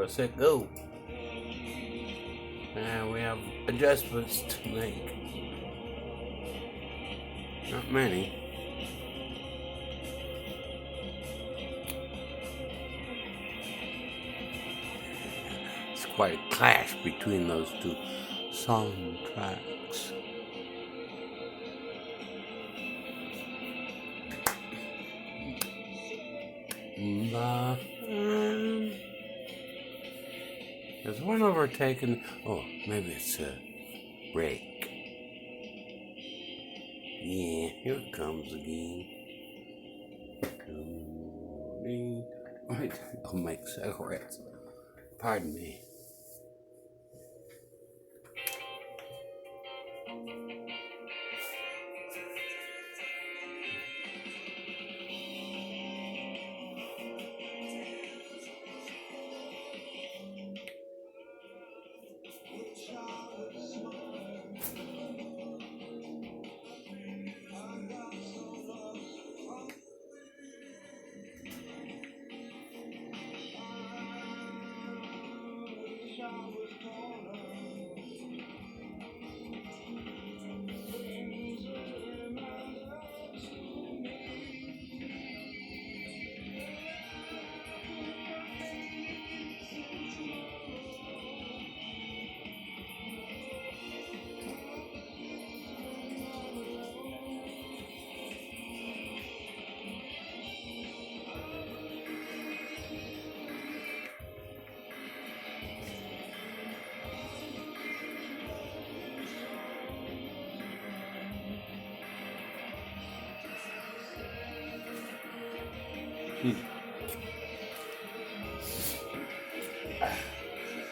Roll, set, go. Now we have adjustments to make. Not many. It's quite a clash between those two soundtracks. There's one overtaken. Oh, maybe it's a break. Yeah, here it comes again. Wait, I'll make cigarettes. Pardon me.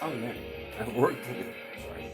Oh yeah, that worked. Sorry.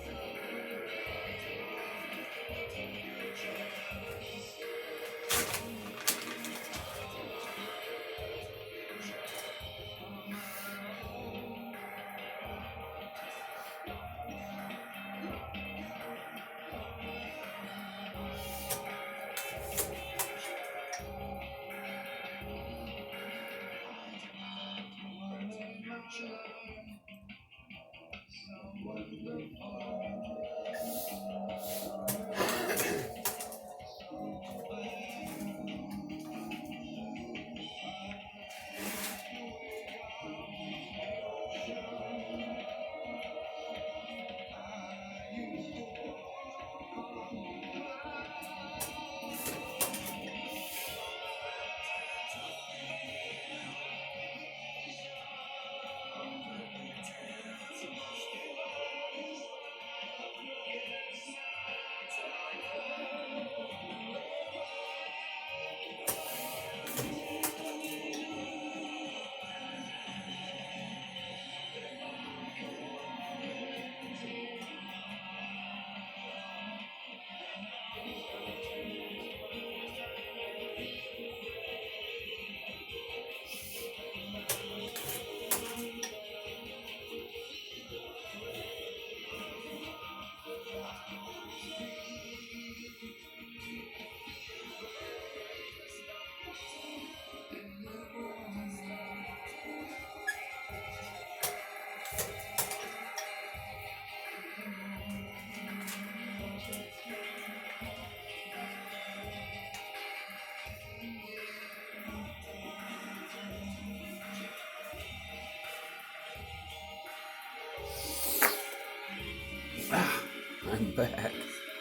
I'm back.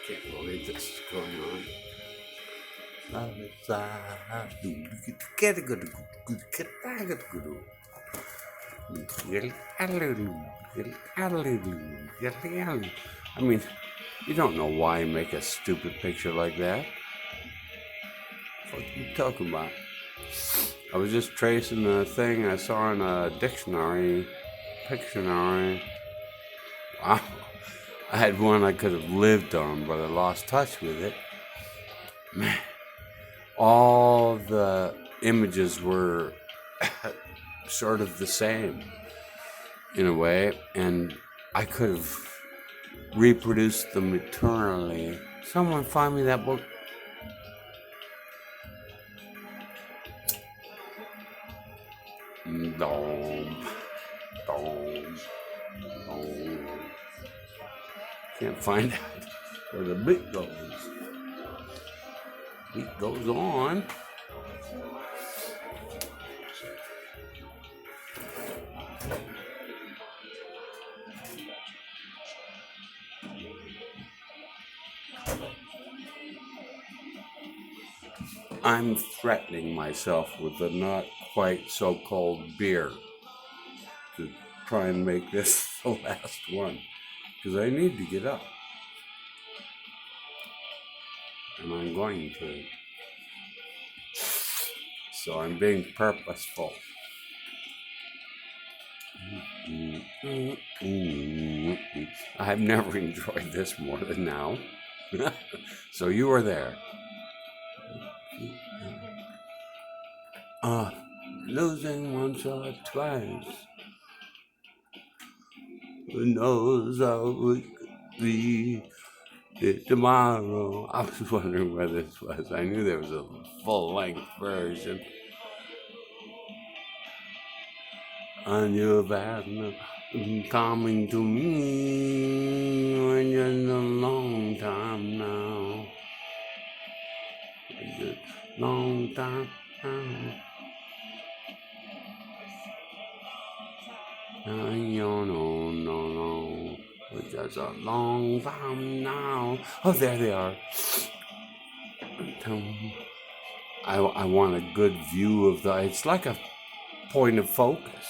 Can't believe this is going on. I mean, you don't know why make a stupid picture like that. What are you talking about? I was just tracing a thing I saw in a dictionary. Pictionary. Wow. I had one I could have lived on, but I lost touch with it. Man, all the images were sort of the same in a way, and I could have reproduced them eternally. Someone find me that book. Dom. Can't find out where the beat goes. Beat goes on. I'm threatening myself with the not quite so cold beer to try and make this the last one, because I need to get up, and I'm going to. So I'm being purposeful. I've never enjoyed this more than now. So you were there. Losing once or twice. Who knows how it could be tomorrow? I was wondering where this was. I knew there was a full-length version. I knew about coming to me when you're a long time now. Long time now. No. It's just a long time now. Oh, there they are. I want a good view of it's like a point of focus.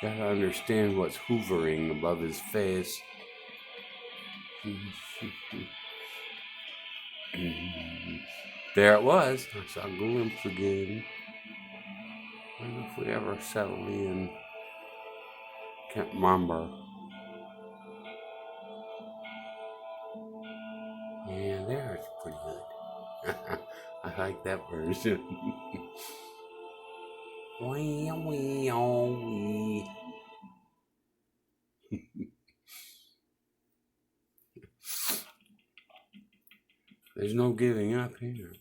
Gotta understand what's hovering above his face. There it was. I saw a glimpse again. I don't know if we ever settled in. Can't remember. Yeah, there's pretty good. I like that version. Wee. There's no giving up here.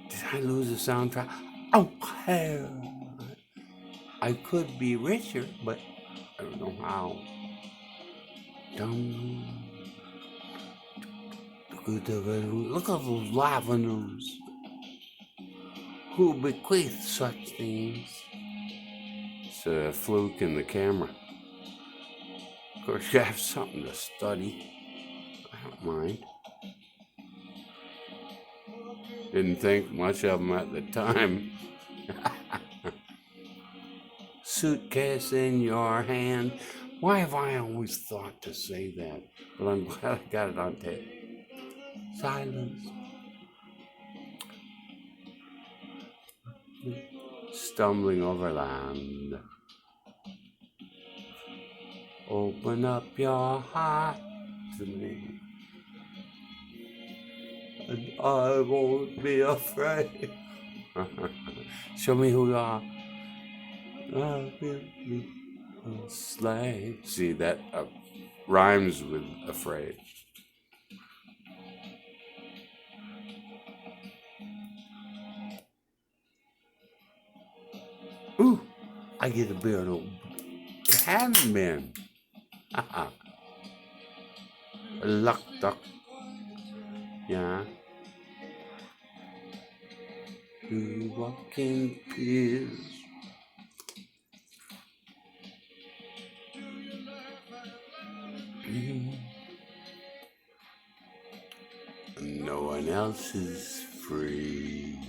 Did I lose the soundtrack? Oh, hell. I could be richer, but I don't know how. Look at those lavenders. Who bequeathed such things? It's a fluke in the camera. Of course, you have something to study. I don't mind. Didn't think much of them at the time. Suitcase in your hand. Why have I always thought to say that? But I'm glad I got it on tape. Silence. Stumbling over land. Open up your heart to me, and I won't be afraid. Show me who you are. I will be a slave. See, that rhymes with afraid. Ooh, I get a beer. It hadn't been. Luck duck. Yeah. You walk in peace. No one else is free.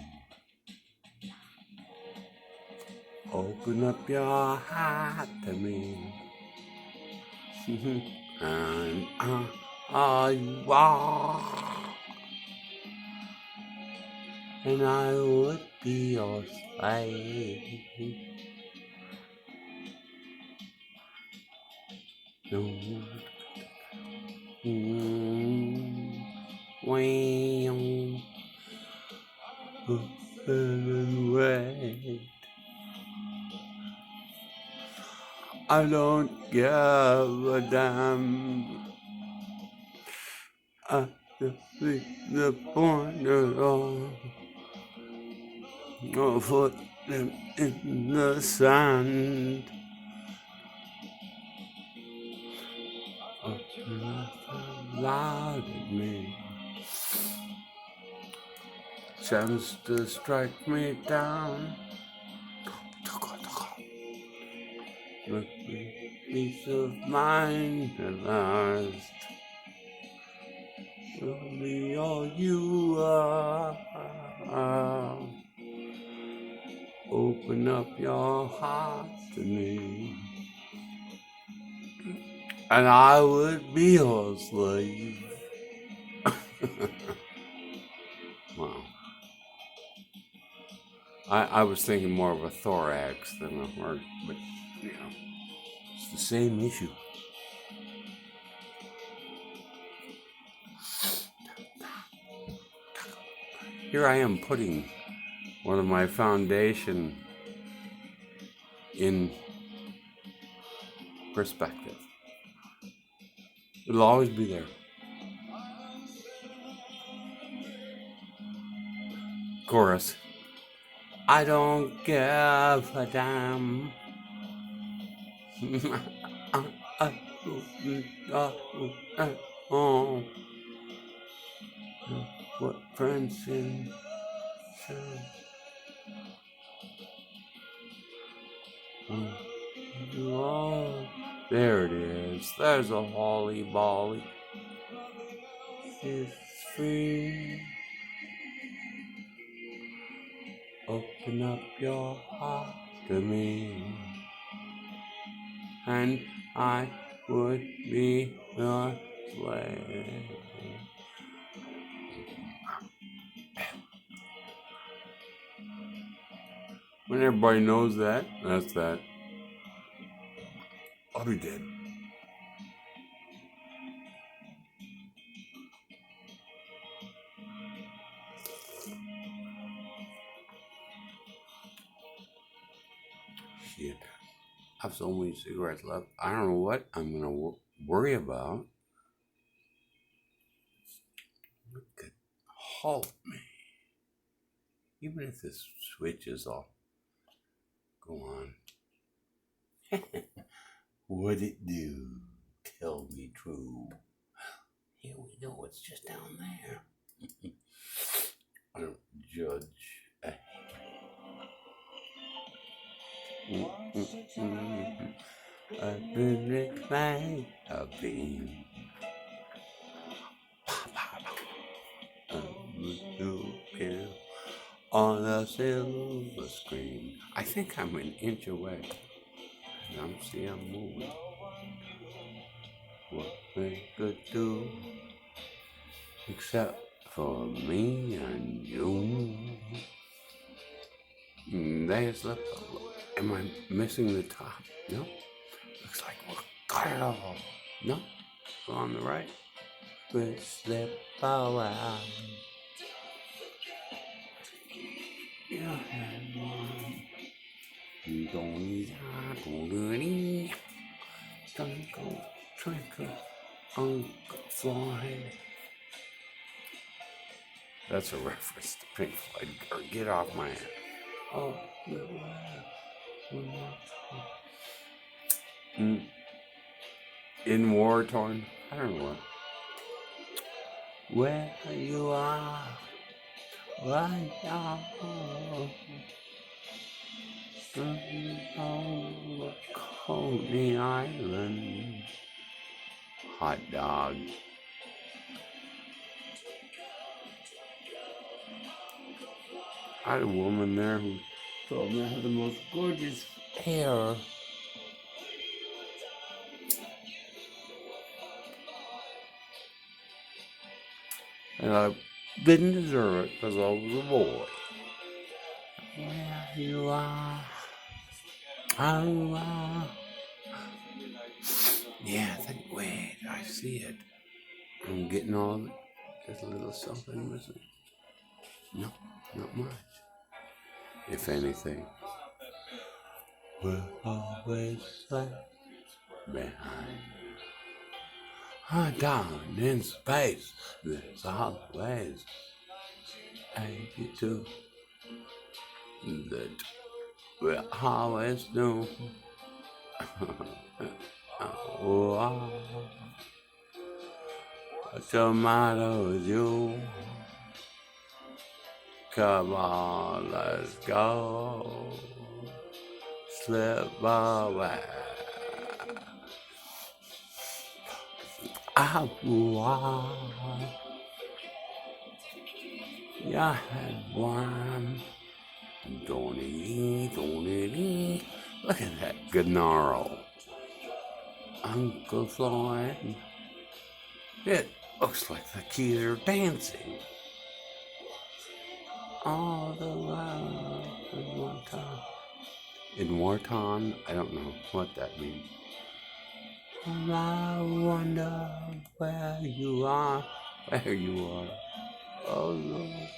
Open up your heart to me. And you are. And I would be your slave. No. Wait. I don't give a damn. I don't see the point at all of what them in the sand. Loud at me, chance to strike me down. With peace of mind at last, will be all you are. Open up your heart to me, and I would be your slave. Wow. I was thinking more of a thorax than a heart, but you know, it's the same issue. Here I am putting one of my foundation in perspective. It'll always be there. Chorus. I don't give a damn. Oh, what Princeton said. Oh, there it is. There's a Holly Bolly. It's free. Open up your heart to me, and I would be your slave. When everybody knows that, that's that. I'll be dead. Shit. I have so many cigarettes left. I don't know what I'm going to worry about. What could halt me? Even if this switch is off. Go on. What'd it do? Tell me true. Here we go. It's just down there. I don't judge. I've been reclined. I've been. On a silver screen. I think I'm an inch away. And I'm moving. What they could do, except for me and you. There's the. Am I missing the top? No. Looks like we're got it all. No. Go on the right. We slip away. Twinkle, twinkle, Uncle Floyd. That's a reference to Pink Floyd. Or get off my head. Oh, in war torn. I don't know what. Where you are right now. Coney Island. Hot dog. I had a woman there who told me I had the most gorgeous hair. And I didn't deserve it because I was a boy. Where you are. Oh, yeah, wait, I see it. I'm getting all of it. There's a little something missing. No, not much. If anything, we're always left behind. Down in space, there's always 82 that we always knew. Oh, what's the matter with you? Come on, let's go. Slip away. Your head warm. Don't eat. Look at that gnarl. Uncle Floyd. It looks like the keys are dancing. All the while in Wharton. In Wharton? I don't know what that means. And I wonder where you are. Where you are. Oh, Lord.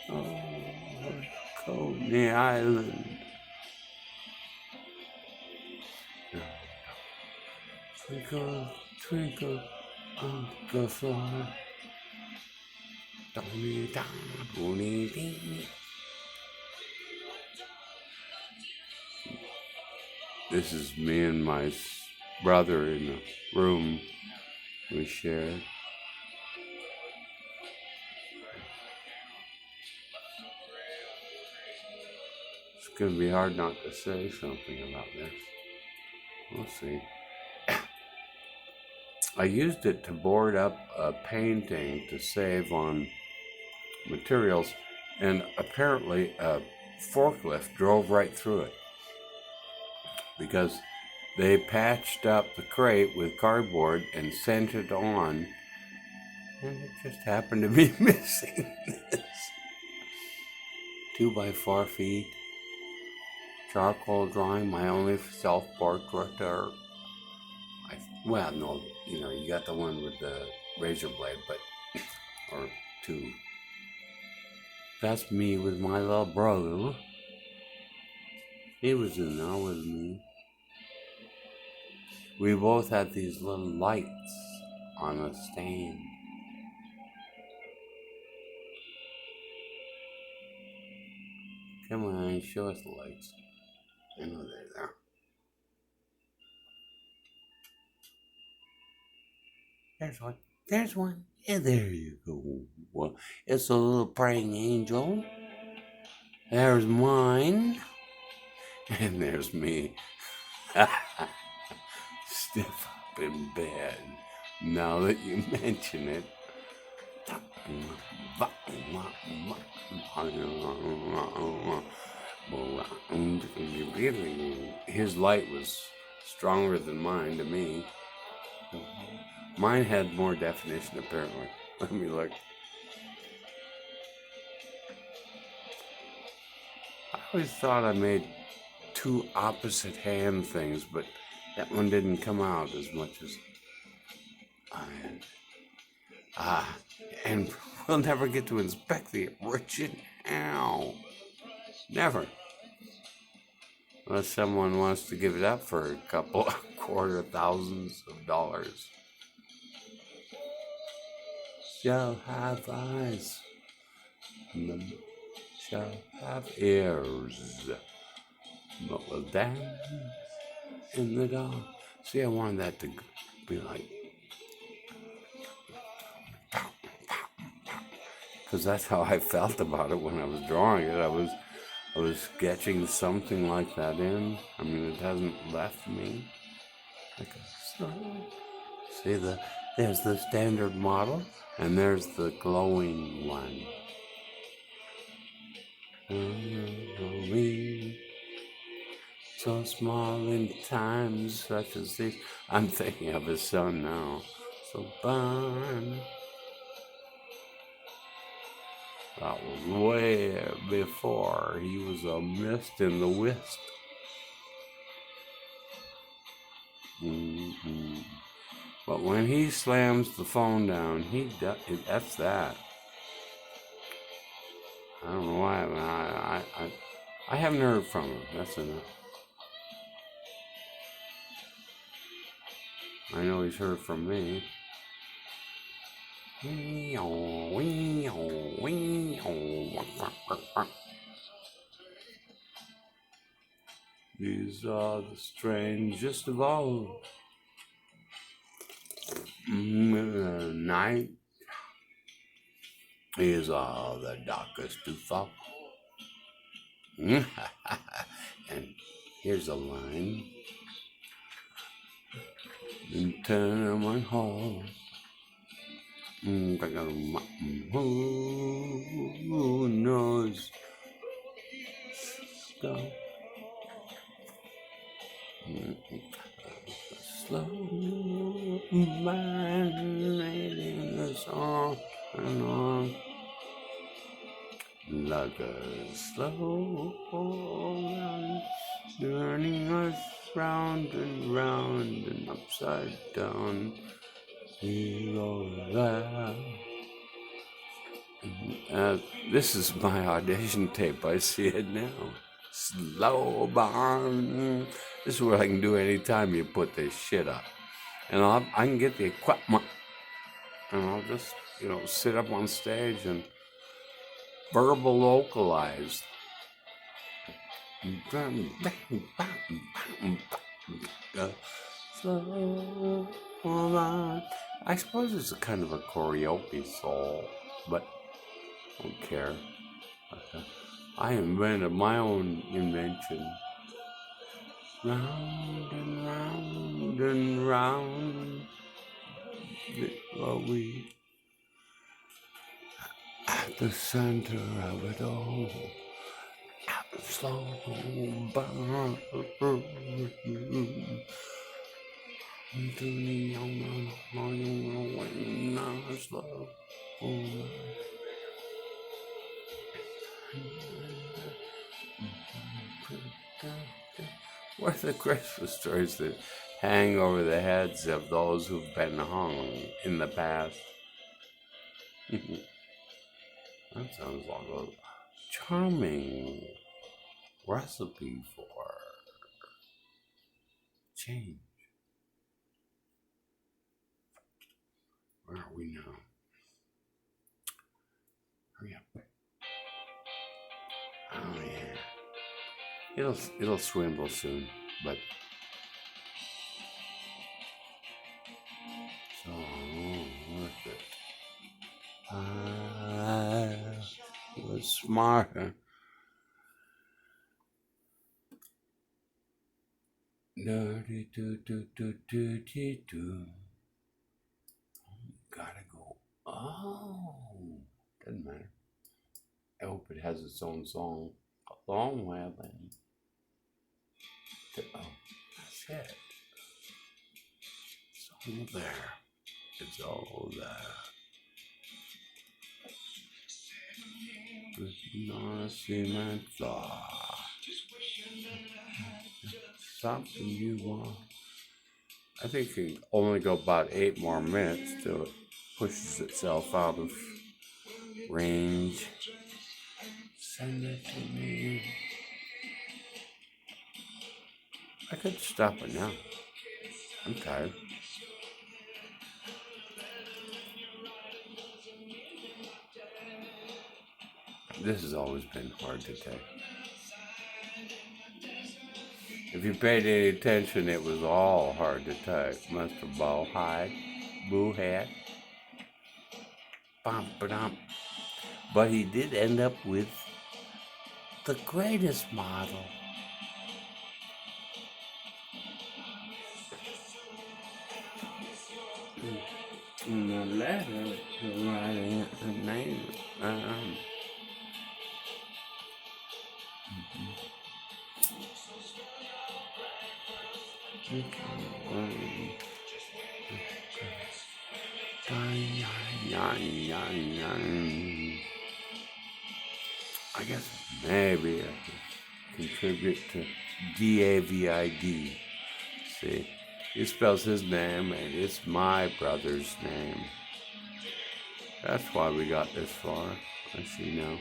Oh, Coney Island. Twinkle, twinkle, Uncle Floyd. Don't This is me and my brother in the room we shared. It's going to be hard not to say something about this. We'll see. I used it to board up a painting to save on materials, and apparently a forklift drove right through it because they patched up the crate with cardboard and sent it on, and it just happened to be missing this 2x4 feet charcoal drawing, my only self-portrait. Well, no, you got the one with the razor blade, but or two. That's me with my little brother. He was in there with me. We both had these little lights on a stand. Come on, show us the lights. I know they're there. There's one. There's one. And there you go. Well, it's a little praying angel. There's mine. And there's me. Stiff up in bed. Now that you mention it. His light was stronger than mine to me. Mine had more definition, apparently. Let me look. I always thought I made two opposite hand things, but that one didn't come out as much as I had. And we'll never get to inspect the original. Never. Unless someone wants to give it up for a couple quarter thousands of dollars. Shall have eyes, shall have ears, but will dance in the dark. See, I wanted that to be like, because that's how I felt about it when I was drawing it. I was sketching something like that in. I mean, it hasn't left me. See, there's the standard model, and there's the glowing one. So small in times such as these. I'm thinking of his son now. So burn. That was way before he was a mist in the wisp. Mm-hmm. But when he slams the phone down, that's that. I don't know why. I haven't heard from him. That's enough. I know he's heard from me. These are the strangest of all. Night is the darkest to fall. And here's a line. In tenement hall. Who knows? Stop. Slow man reading us on and on like a slow man turning us round and round and upside down. Here or there. This is my audition tape. I see it now. Slow burn. This is what I can do anytime you put this shit up. And I can get the equipment. And I'll just, sit up on stage and verbal localize. Slow burn. I suppose it's a kind of a karaoke soul, but I don't care. I invented my own invention. Round and round and round. We at the center of it all. Slow burn. Slow. What are the Christmas stories that hang over the heads of those who've been hung in the past? That sounds like a charming recipe for change. Where are we now? Hurry up. Oh yeah. It'll swindle soon, but so worth it. I was smarter. Dirty do. Gotta go. Oh, doesn't matter. I hope it has its own song. A long way then. Oh, that's it. It's all there. It's all there. Not a cement floor. Something you want. I think it can only go about 8 more minutes till it pushes itself out of range. Send it to me. I could stop it now. I'm tired. This has always been hard to take. If you paid any attention, it was all hard to take. Mr. Bowhide, Boo Hat, Bum. But he did end up with the greatest model. In the letter, writing her name. I guess maybe I could contribute to DAVID. See, he spells his name and it's my brother's name. That's why we got this far. I see now.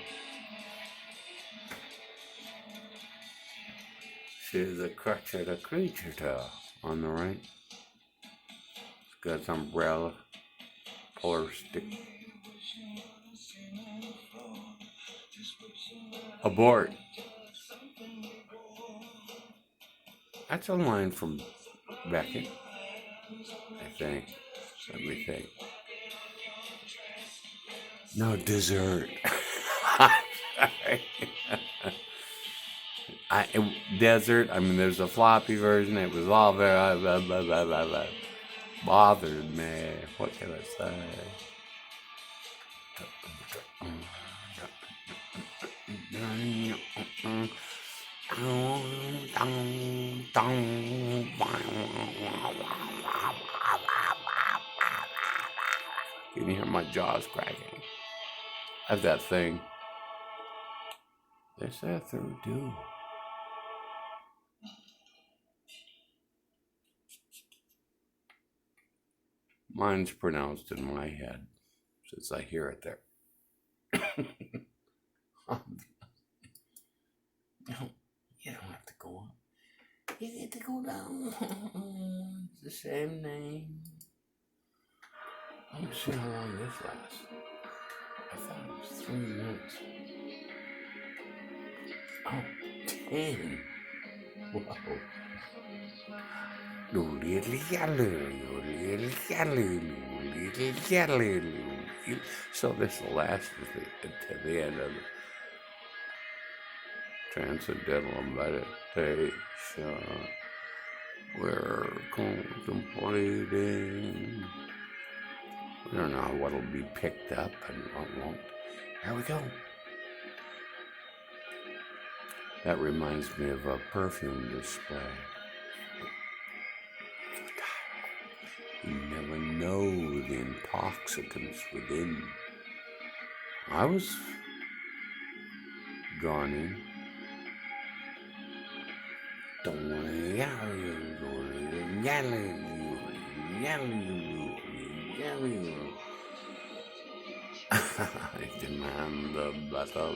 See the crutch of the creature on the right. It's got its umbrella, polar stick. Abort. That's a line from Beckett, I think. Let me think. No, dessert. Desert. I mean, there's a floppy version. It was all very bothered me. What can I say? Can you hear my jaws cracking? I have that thing. They say through too. Mine's pronounced in my head since I hear it there. No, you don't have to go up. You get to go down. It's the same name. Let me see how long this lasts. I thought it was 3 minutes. Oh, 10. Whoa. So this will last to the end of the transcendental meditation. We're contemplating. We don't know what'll be picked up and what won't. There we go. That reminds me of a perfume display. You never know the intoxicants within. I was drawn in. I demand the better.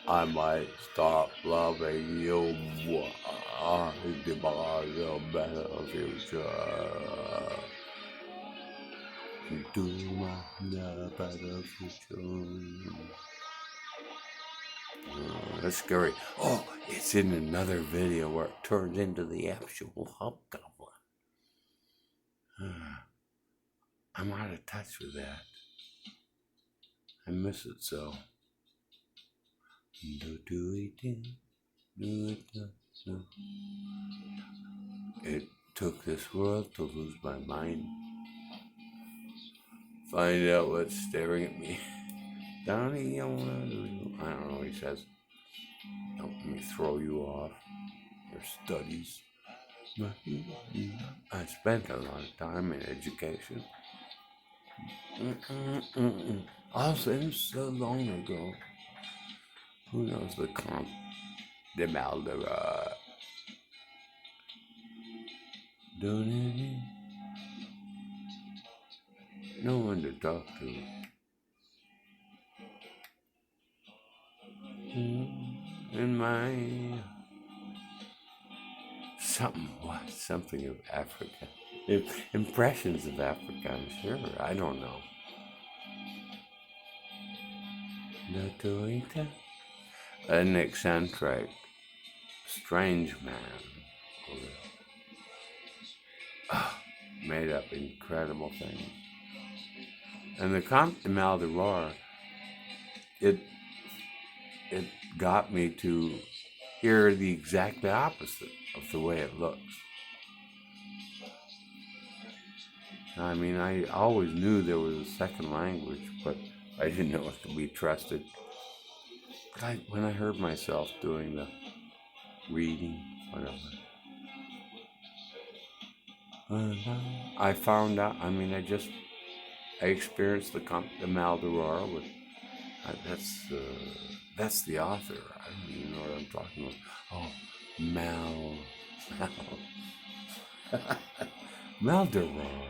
I might stop loving you. I demand a better future. Demand a better future. That's scary. Oh, it's in another video where it turns into the actual hobgoblin. I'm out of touch with that. I miss it so. It took this world to lose my mind. Find out what's staring at me. Donnie, I don't know what he says. Don't let me throw you off your studies. I spent a lot of time in education. All seems so long ago. Who knows the Comte de Maldoror? No one to talk to. In my something of Africa. Impressions of Africa, I'm sure. I don't know. An eccentric, strange man. Made up incredible things. And the Comte de Maldoror, it got me to hear the exact opposite of the way it looks. I mean, I always knew there was a second language, but I didn't know it could be trusted. But when I heard myself doing the reading, whatever, I found out, I mean, I experienced the Comte de Maldoror with, that's the author. I don't even know what I'm talking about. Oh, Maldoror.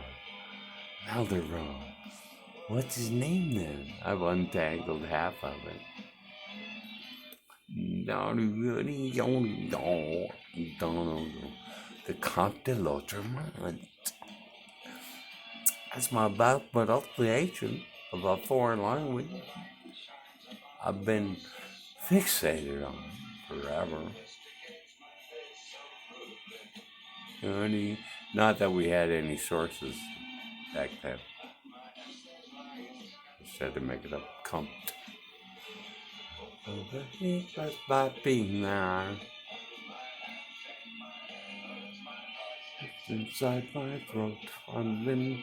What's his name then? I've untangled half of it. The Comte de Lautremont. That's my pronunciation of a foreign language I've been fixated on forever. Honey, not that we had any sources back then. Just had to make it up. Come. By being there. Inside my throat, I'm limp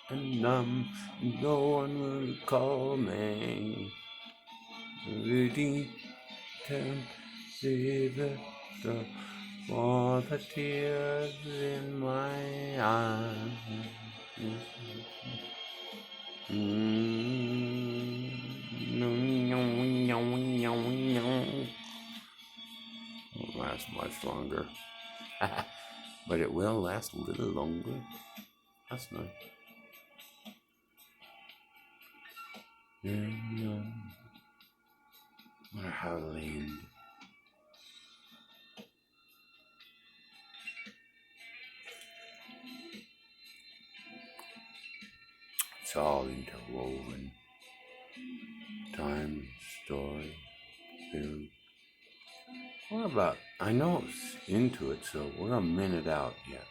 and numb, and no one will call me. Really can't see the for the tears in my eyes. Won't last much longer. But it will last a little longer. That's nice. Wonder how it'll end. It's all interwoven. Time, story, food. What about? I know it's into it, so we're a minute out yet.